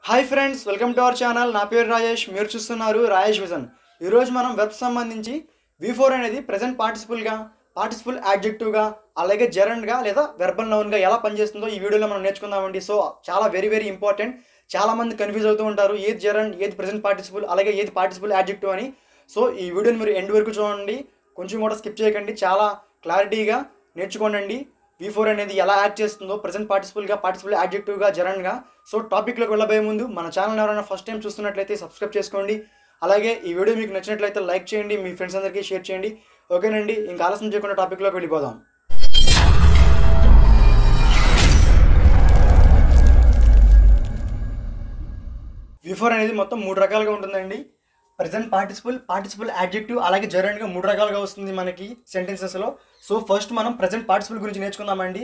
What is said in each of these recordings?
Hi friends, welcome to our channel. నా పేరు రాజేష్, మీరు చూస్తున్నారు రాజేష్ విజన్. ఈరోజు మనం వెర్బ్ సంబంధించి V4 అనేది ప్రెజెంట్ పార్టిసిపుల్గా, పార్టిసిపుల్ యాడ్జెక్టివ్గా, అలాగే జెరండ్గా లేదా వెర్బల్ నౌన్గా ఎలా పనిచేస్తుందో ఈ వీడియోలో మనం నేర్చుకుందామండి. సో చాలా వెరీ ఇంపార్టెంట్. చాలామంది కన్ఫ్యూజ్ అవుతూ ఉంటారు, ఏది జెరండ్, ఏది ప్రెజెంట్ పార్టిసిపుల్, అలాగే ఏది పార్టిసిపుల్ యాడ్జెక్టివ్ అని. సో ఈ వీడియోని మీరు ఎండ్ వరకు చూడండి, కొంచెం కూడా స్కిప్ చేయకండి. చాలా క్లారిటీగా నేర్చుకోండి V4 అనేది ఎలా యాక్ట్ చేస్తుందో ప్రెజెంట్ పార్టిసిపుల్గా, పార్టిసిపుల్ యాడ్జెక్టివ్గా, జెరండ్గా. సో టాపిక్లోకి వెళ్ళబోయే ముందు మన ఛానల్ ఎవరైనా ఫస్ట్ టైం చూస్తున్నట్లయితే సబ్స్క్రైబ్ చేసుకోండి. అలాగే ఈ వీడియో మీకు నచ్చినట్లయితే లైక్ చేయండి, మీ ఫ్రెండ్స్ అందరికీ షేర్ చేయండి. ఓకేనండి, ఇంకా ఆలస్యం చేయకుండా టాపిక్లోకి వెళ్ళిపోదాం. V4 అనేది మొత్తం 3 రకాలుగా ఉంటుందండి. ప్రెజెంట్ పార్టిసిపుల్, పార్టిసిపుల్ యాడ్జెక్టివ్, అలాగే జెరండ్గా 3 రకాలుగా వస్తుంది మనకి సెంటెన్సెస్లో. సో ఫస్ట్ మనం ప్రెజెంట్ పార్టిసిపుల్ గురించి నేర్చుకుందామండి.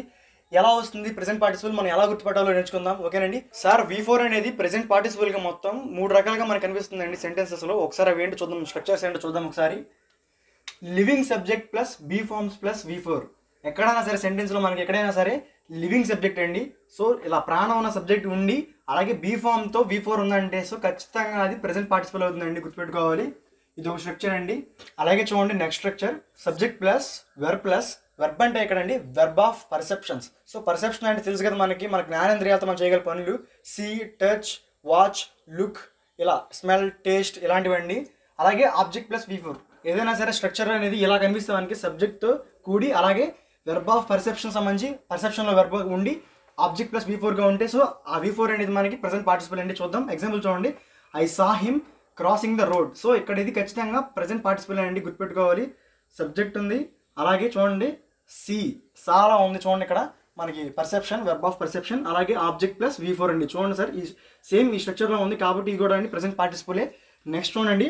ఎలా వస్తుంది ప్రెజెంట్ పార్టిసిపుల్, మనం ఎలా గుర్తుపట్టాలో నేర్చుకుందాం. ఓకేనండి సార్, V4 అనేది ప్రెజెంట్ పార్టిసిపుల్గా మొత్తం 3 రకాలుగా మనకు కనిపిస్తుందండి సెంటెన్సెస్లో. ఒకసారి అవి ఏంటో చూద్దాం, స్ట్రక్చర్స్ ఏంటో చూద్దాం ఒకసారి. Living subject plus be forms plus V4. ఎక్కడైనా సరే సెంటెన్స్లో మనకి ఎక్కడైనా సరే లివింగ్ సబ్జెక్ట్ అండి. సో ఇలా ప్రాణం ఉన్న సబ్జెక్ట్ ఉండి అలాగే బీ ఫామ్తో V4 ఉందంటే సో ఖచ్చితంగా అది ప్రెజెంట్ పార్టిసిపుల్ అవుతుందండి, గుర్తుపెట్టుకోవాలి. ఇది ఒక స్ట్రక్చర్ అండి. అలాగే చూడండి next structure, subject plus verb అంటే ఎక్కడండి, verb of perceptions. So perception అంటే తెలుసు కదా మనకి, మన జ్ఞానేంద్రియాలతో మనం చేయగల పనులు, సీ, టచ్, వాచ్, లుక్, ఇలా స్మెల్, టేస్ట్ ఇలాంటివండి. అలాగే ఆబ్జెక్ట్ ప్లస్ V4. ఏదైనా సరే స్ట్రక్చర్ అనేది ఇలా కనిపిస్తే మనకి సబ్జెక్ట్తో కూడి అలాగే వెర్బ్ ఆఫ్ పర్సెప్షన్ సంబంధించి పర్సెప్షన్లో వెర్బ్ ఉండి ఆబ్జెక్ట్ ప్లస్ V4గా ఉంటే సో ఆ V4 అనేది మనకి ప్రెజెంట్ పార్టిసిపుల్ అండి. చూద్దాం ఎగ్జాంపుల్ చూడండి, I saw him crossing the road. So ఇక్కడ ఇది ఖచ్చితంగా ప్రెజెంట్ పార్టిసిపుల్ అండి, గుర్తుపెట్టుకోవాలి. సబ్జెక్ట్ ఉంది, అలాగే చూడండి సి, సాలా ఉంది. చూడండి ఇక్కడ మనకి పర్సెప్షన్, వెర్బ్ ఆఫ్ పర్సెప్షన్, అలాగే ఆబ్జెక్ట్ ప్లస్ V4 అండి. చూడండి సార్, ఈ సేమ్ ఈ స్ట్రక్చర్లో ఉంది కాబట్టి ఇది కూడా అండి ప్రెజెంట్ పార్టిసిపులే. నెక్స్ట్ చూడండి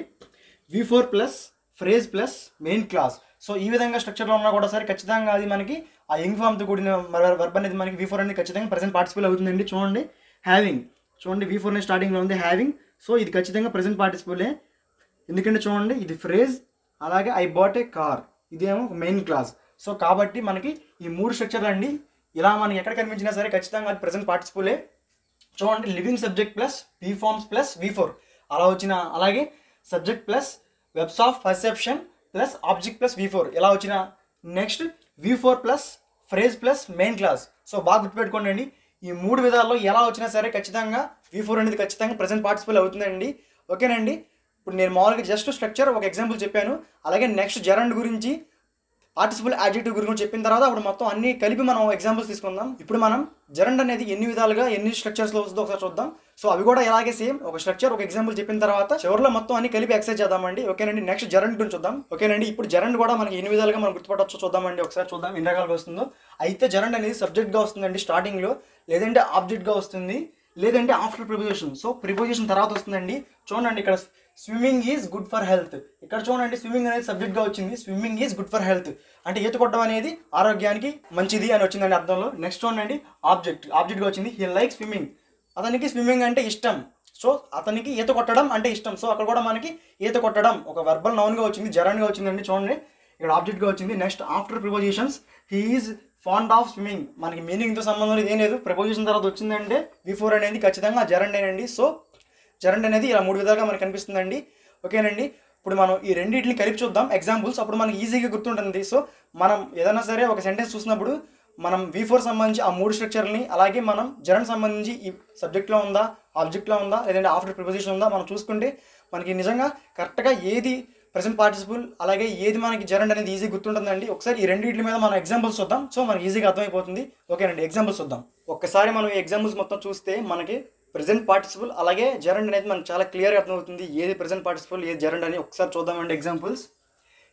V4 plus phrase plus main clause. So ఈ విధంగా స్ట్రక్చర్లో ఉన్నా కూడా సరే ఖచ్చితంగా అది మనకి ఆ యంగ్ ఫామ్తో కూడిన వెర్బ్ అనేది మనకి V4 అనేది ఖచ్చితంగా ప్రెజెంట్ పార్టిసిపుల్ అవుతుందండి. చూడండి హ్యావింగ్, చూడండి V4 అనేది స్టార్టింగ్లో ఉంది హ్యావింగ్. సో ఇది ఖచ్చితంగా ప్రెజెంట్ పార్టిసిపులే, ఎందుకంటే చూడండి ఇది ఫ్రేజ్, అలాగే ఐ బాట్ ఏ కార్, ఇదేమో మెయిన్ క్లాస్. సో కాబట్టి మనకి ఈ 3 స్ట్రక్చర్లు అండి ఇలా మనకి ఎక్కడ కనిపించినా సరే ఖచ్చితంగా అది ప్రెజెంట్ పార్టిసిపులే. చూడండి living subject plus be forms plus V4 అలా వచ్చిన, అలాగే subject plus verbs of perception plus object plus V4 ఇలా వచ్చిన. Next V4 plus phrase plus main clause. So బాగా గుర్తుపెట్టుకోండి అండి, ఈ 3 విధాల్లో ఎలా వచ్చినా సరే ఖచ్చితంగా V4 అనేది ఖచ్చితంగా ప్రెజెంట్ పార్టిసిపుల్ అవుతుందండి. ఓకేనండి, ఇప్పుడు నేను మామూలుగా జస్ట్ స్ట్రక్చర్ ఒక ఎగ్జాంపుల్ చెప్పాను. అలాగే నెక్స్ట్ జెరండ్ గురించి, పార్టిసిపుల్ యాడ్జెక్టివ్ గురించి చెప్పిన తర్వాత అప్పుడు మొత్తం అన్ని కలిపి మనం ఎగ్జాంపుల్స్ తీసుకుందాం. ఇప్పుడు మనం జెరండ్ అనేది ఎన్ని విధాలుగా ఎన్ని స్ట్రక్చర్స్లో వస్తుందో ఒకసారి చూద్దాం. సో అవి కూడా ఎలాగే సేమ్ ఒక స్ట్రక్చర్ ఒక ఎగ్జాంపుల్ చెప్పిన తర్వాత చివరిలో మొత్తం అన్ని కలిపి ఎక్సైజ్ చేద్దామండి. ఓకేనండి, నెక్స్ట్ జెరండ్ గురించి చూద్దాం. ఓకేనండి, ఇప్పుడు జెరండ్ కూడా మనకి ఎన్ని విధాలుగా మనం గుర్తుపట్టవచ్చు చూద్దామండి. ఒకసారి చూద్దాం ఎన్ని రకాలుగా వస్తుందో. అయితే జెరండ్ అనేది సబ్జెక్ట్గా వస్తుందండి స్టార్టింగ్లో, లేదంటే ఆబ్జెక్ట్గా వస్తుంది, లేదంటే ఆఫ్టర్ ప్రిపోజిషన్. సో ప్రిపోజిషన్ తర్వాత వస్తుందండి. చూడండి ఇక్కడ swimming is good for health. ఇక్కడ చూడండి స్విమ్మింగ్ అనేది సబ్జెక్ట్గా వచ్చింది, swimming is good for health అంటే ఈత కొట్టడం అనేది ఆరోగ్యానికి మంచిది అని వచ్చిందండి అర్థంలో. నెక్స్ట్ చూడండి ఆబ్జెక్ట్గా వచ్చింది, హీ లైక్ స్విమ్మింగ్, అతనికి స్విమ్మింగ్ అంటే ఇష్టం. సో అతనికి ఈత కొట్టడం అంటే ఇష్టం. సో అక్కడ కూడా మనకి ఈత కొట్టడం ఒక వెర్బల్ నౌన్గా వచ్చింది, జెరండ్గా వచ్చిందండి. చూడండి ఇక్కడ ఆబ్జెక్ట్గా వచ్చింది. Next after prepositions, he is fond of swimming, మనకి మీనింగ్తో సంబంధం లేదు, ఏం లేదు. ప్రిపోజిషన్ తర్వాత వచ్చిందంటే V4 అనేది ఖచ్చితంగా జెరండ్ అండి. సో జెరండ్ అనేది ఇలా 3 విధాలుగా మనకు కనిపిస్తుందండి. ఓకేనండి, ఇప్పుడు మనం ఈ రెండింటిని కలిపి చూద్దాం ఎగ్జాంపుల్స్, అప్పుడు మనకి ఈజీగా గుర్తుంటుంది. సో మనం ఏదైనా సరే ఒక సెంటెన్స్ చూసినప్పుడు మనం V4 సంబంధించి ఆ 3 స్ట్రక్చర్ని, అలాగే మనం జెరండ్ సంబంధించి ఈ సబ్జెక్ట్లో ఉందా, ఆబ్జెక్ట్లో ఉందా, లేదంటే ఆఫ్టర్ ప్రిపోజిషన్ ఉందా మనం చూసుకుంటే మనకి నిజంగా కరెక్ట్గా ఏది ప్రెజెంట్ పార్టిసిపుల్ అలాగే ఏది మనకి జెరండ్ అనేది ఈజీ గుర్తుంటుందండి. ఒకసారి ఈ రెండింటి మీద మనం ఎగ్జాంపుల్స్ చూద్దాం. సో మనకి ఈజీగా అర్థమైపోతుంది. ఓకేనండి, ఎగ్జాంపుల్స్ చూద్దాం. ఒక్కసారి మనం ఈ ఎగ్జాంపుల్స్ మొత్తం చూస్తే మనకి ప్రెజెంట్ పార్టిసిపుల్ అలాగే జెరండ్ అనేది మనకు చాలా క్లియర్గా అర్థమవుతుంది, ఏది ప్రెజెంట్ పార్టిసిపుల్ ఏది జెరండ్ అని. ఒకసారి చూద్దామండి examples.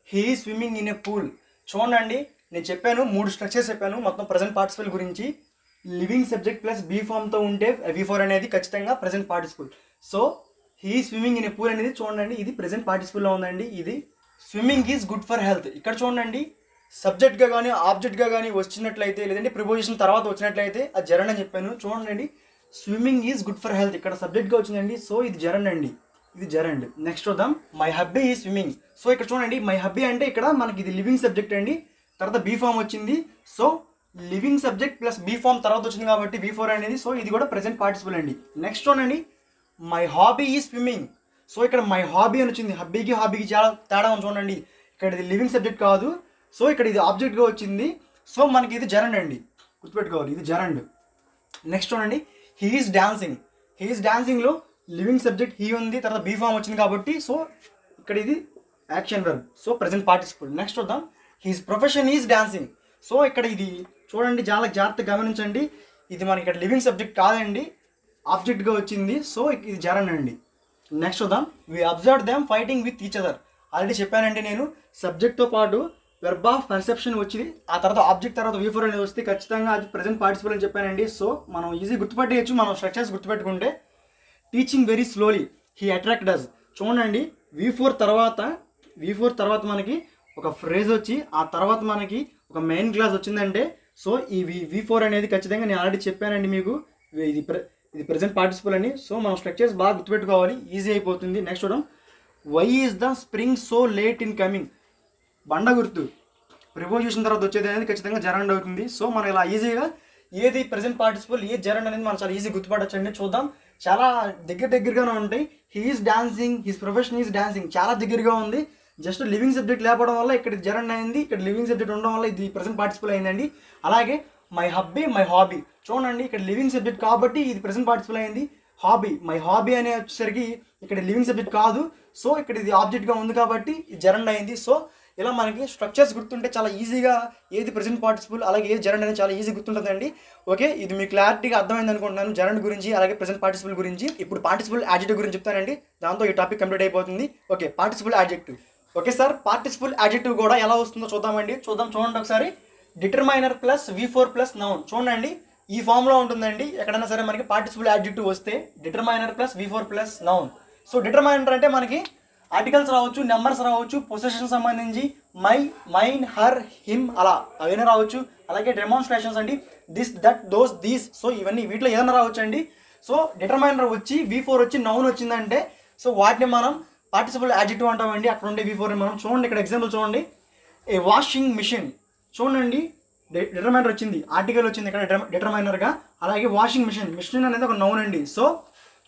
He swimming in a pool. చూడండి నేను చెప్పాను 3 స్ట్రక్చర్స్ చెప్పాను మొత్తం ప్రెజెంట్ పార్టిసిపుల్ గురించి. లివింగ్ సబ్జెక్ట్ ప్లస్ బీ ఫామ్తో ఉంటే V4 అనేది ఖచ్చితంగా present participle. So he swimming in a pool అనేది చూడండి ఇది ప్రెజెంట్ పార్టిసిపుల్లో ఉందండి. ఇది swimming is good for health. ఇక్కడ చూడండి సబ్జెక్ట్గా కానీ ఆబ్జెక్ట్గా కానీ వచ్చినట్లయితే, లేదంటే ప్రిపోజిషన్ తర్వాత వచ్చినట్లయితే అది జెరండ్ అని చెప్పాను. చూడండి swimming is good for health ఇక్కడ సబ్జెక్ట్గా వచ్చిందండి. సో ఇది జెరండ్ అండి, ఇది జెరండ్. నెక్స్ట్ చూద్దాం, మై హబ్బీ ఈ స్విమ్మింగ్. సో ఇక్కడ చూడండి మై హబ్బీ అంటే ఇక్కడ మనకి ఇది లివింగ్ సబ్జెక్ట్ అండి, తర్వాత బీ ఫామ్ వచ్చింది. So living subject plus be form తర్వాత వచ్చింది కాబట్టి V4 అనేది. సో ఇది కూడా ప్రెజెంట్ పార్టిసిపుల్ అండి. నెక్స్ట్ చూడండి my hobby is swimming. So ఇక్కడ మై హాబీ అని వచ్చింది. హాబీకి చాలా తేడా ఉంది చూడండి. ఇక్కడ ఇది లివింగ్ సబ్జెక్ట్ కాదు, సో ఇక్కడ ఇది ఆబ్జెక్ట్గా వచ్చింది. సో మనకి ఇది జరండ్ అండి, గుర్తుపెట్టుకోవాలి, ఇది జరండ్. నెక్స్ట్ చూడండి, హీ ఈజ్ డాన్సింగ్లో లివింగ్ సబ్జెక్ట్ హీ ఉంది, తర్వాత బీ ఫామ్ వచ్చింది కాబట్టి సో ఇక్కడ ఇది action verb, so present participle. Next చూద్దాం, his profession is dancing. So ఇక్కడ ఇది చూడండి, చాలా జాగ్రత్తగా గమనించండి, ఇది మనకి ఇక్కడ లివింగ్ సబ్జెక్ట్ కాదండి, ఆబ్జెక్ట్గా వచ్చింది. సో ఇది జరన్ అండి. నెక్స్ట్ చూద్దాం, we observe them fighting with each other. Already చెప్పానండి నేను, సబ్జెక్ట్తో పాటు వెర్బ్ ఆఫ్ పర్సెప్షన్ వచ్చింది, ఆ తర్వాత ఆబ్జెక్ట్ తర్వాత V4 అనేది వస్తే ఖచ్చితంగా అది ప్రెజెంట్ పార్టిసిపుల్ అని చెప్పానండి. సో మనం ఈజీ గుర్తుపట్టేయచ్చు, మనం స్ట్రక్చర్స్ గుర్తుపెట్టుకుంటే. Teaching very slowly, he attract does. చూడండి, V4 తర్వాత మనకి ఒక ఫ్రేజ్ వచ్చి ఆ తర్వాత మనకి ఒక మెయిన్ క్లాస్ వచ్చిందంటే సో ఈ V4 అనేది ఖచ్చితంగా నేను ఆల్రెడీ చెప్పానండి మీకు, ఇది ప్రెజెంట్ పార్టిసిపుల్ అని. సో మనం స్ట్రక్చర్స్ బాగా గుర్తుపెట్టుకోవాలి, ఈజీ అయిపోతుంది. నెక్స్ట్ చూద్దాం, why is the spring so late in coming. బండ గుర్తు ప్రిపోజిషన్ తర్వాత వచ్చేది అనేది ఖచ్చితంగా జరండ్ అవుతుంది. సో మనం ఇలా ఈజీగా ఏది ప్రెజెంట్ పార్టిసిపుల్ ఏది జరండ్ అనేది మనం చాలా ఈజీ గుర్తుపట్టచ్చండి. చూద్దాం, చాలా దగ్గరగానే ఉంటాయి. He is dancing, his profession is dancing, చాలా దగ్గరగా ఉంది. జస్ట్ లివింగ్ సబ్జెక్ట్ లేకపోవడం వల్ల ఇక్కడ జరండ్ అయింది, ఇక్కడ లివింగ్ సబ్జెక్ట్ ఉండడం వల్ల ఇది ప్రెజెంట్ పార్టిసిపుల్ అయిందండి. అలాగే మై హాబీ చూడండి, ఇక్కడ లివింగ్ సబ్జెక్ట్ కాబట్టి ఇది ప్రెజెంట్ పార్టిసిపుల్ అయింది. మై హాబీ అనే వచ్చేసరికి ఇక్కడ లివింగ్ సబ్జెక్ట్ కాదు, సో ఇక్కడ ఇది ఆబ్జెక్ట్గా ఉంది కాబట్టి ఇది జరండ్ అయింది. సో ఇలా మనకి స్ట్రక్చర్స్ గుర్తుంటే చాలా ఈజీగా ఏది ప్రెజెంట్ పార్టిసిపుల్ అలాగే ఏది జరండ్ అనేది చాలా ఈజీ గుర్తుంటుందండి. ఓకే, ఇది మీకు క్లారిటీగా అర్థమైంది అనుకుంటున్నాను జరండ్ గురించి అలాగే ప్రెజెంట్ పార్టిసిపుల్ గురించి. ఇప్పుడు పార్టిసిపుల్ యాడ్జెక్టివ్ గురించి చెప్తానండి, దాంతో ఈ టాపిక్ కంప్లీట్ అయిపోతుంది. Okay, participle adjective. Okay sir, participle adjective కూడా ఎలా వస్తుందో చూద్దామండి. చూడండి ఒకసారి, determiner plus V4 plus noun. చూడండి, ఈ ఫామ్లో ఉంటుందండి. ఎక్కడైనా సరే మనకి పార్టిసిపుల్ యాడ్జెక్టివ్ వస్తే determiner plus V4 plus noun. So determiner అంటే మనకి ఆర్టికల్స్ రావచ్చు, నెంబర్స్ రావచ్చు, పొసెషన్ సంబంధించి మై, మైన్, హర్, హిమ్ అలా అవన్నీ రావచ్చు. అలాగే డెమాన్స్ట్రేషన్స్ అండి, this, that, those, these. So ఇవన్నీ వీటిలో ఏదైనా రావచ్చు అండి. సో డిటర్మైనర్ వచ్చి V4 వచ్చి నౌన్ వచ్చిందంటే సో వాటిని మనం పార్టిసిపుల్ యాడ్జెక్టివ్ అంటామండి. అక్కడ ఉండే V4 మనం చూడండి, ఇక్కడ ఎగ్జాంపుల్ చూడండి, ఏ వాషింగ్ మిషన్. చూడండి, డిటర్మైనర్ వచ్చింది, ఆర్టికల్ వచ్చింది ఇక్కడ డిటర్మైనర్గా. అలాగే వాషింగ్ మిషన్ అనేది ఒక నౌన్ అండి. సో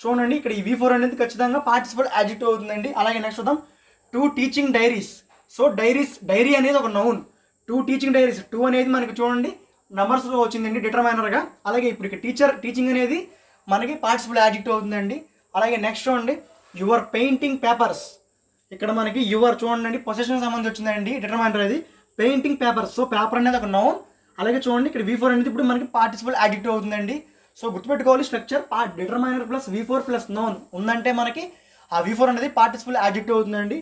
చూడండి, ఇక్కడ ఈ V4 అనేది ఖచ్చితంగా పార్టిసిపుల్ యాడ్జెక్టివ్ అవుతుందండి. అలాగే నెక్స్ట్ చూద్దాం, 2 టీచింగ్ డైరీస్. సో డైరీ అనేది ఒక నౌన్. 2 టీచింగ్ డైరీస్, 2 అనేది మనకి చూడండి నెంబర్స్లో వచ్చిందండి డిటర్మైనర్గా. అలాగే ఇప్పుడు ఇక్కడ టీచింగ్ అనేది మనకి పార్టిసిపుల్ యాడ్జెక్టివ్ అవుతుందండి. అలాగే నెక్స్ట్ చూడండి, యువర్ పెయింటింగ్ పేపర్స్. ఇక్కడ మనకి యువర్ చూడండి పొసెషన్ సంబంధించి వచ్చిందండి డిటర్మైనర్ అది, పెయింటింగ్ పేపర్స్. సో పేపర్ అనేది ఒక నౌన్. అలాగే చూడండి, ఇక్కడ V4 అనేది ఇప్పుడు మనకి పార్టిసిపుల్ యాడ్జెక్టివ్ అవుతుందండి. సో గుర్తుపెట్టుకోవాలి, structure determiner plus V4 plus noun ఉందంటే మనకి ఆ V4 అనేది పార్టిసిపుల్ యాడ్జెక్టివ్ అవుతుందండి.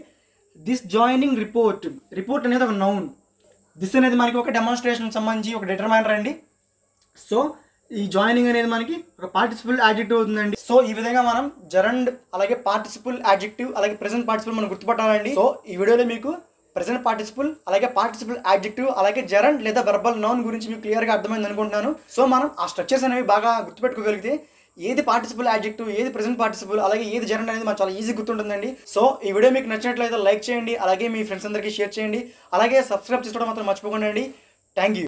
దిస్ జాయినింగ్ రిపోర్ట్ అనేది ఒక నౌన్. దిస్ అనేది మనకి ఒక డెమాన్స్ట్రేషన్ సంబంధించి ఒక డిటర్మైనర్ అండి. సో ఈ జాయినింగ్ అనేది మనకి ఒక పార్టిసిపుల్ యాడ్జెక్టివ్ అవుతుందండి. సో ఈ విధంగా మనం జరండ్ అలాగే పార్టిసిపుల్ యాడ్జెక్టివ్ అలాగే ప్రెజెంట్ పార్టిసిపుల్ మనం గుర్తుపట్టాలండి. సో ఈ వీడియోలో మీకు ప్రెజెంట్ పార్టిసిపుల్ అలాగే పార్టిసిపుల్ యాడ్జెక్టివ్ అలాగే జరండ్ లేదా వెర్బల్ నౌన్ గురించి మీకు క్లియర్గా అర్థమైంది అనుకుంటున్నాను. సో మనం ఆ స్ట్రక్చర్స్ అనేవి బాగా గుర్తుపెట్టుకోగలిగితే ఏది పార్టిసిపుల్ యాడ్జెక్టివ్ ఏది ప్రెజెంట్ పార్టిసిపుల్ అలాగే ఏది జరండ్ అనేది మనకు చాలా ఈజీ గుర్తుంటుందండి. సో ఈ వీడియో మీకు నచ్చినట్లయితే లైక్ చేయండి, అలాగే మీ ఫ్రెండ్స్ అందరికీ షేర్ చేయండి, అలాగే సబ్స్క్రైబ్ చేసుకోవడం మాత్రం మర్చిపోకండి. Thank you.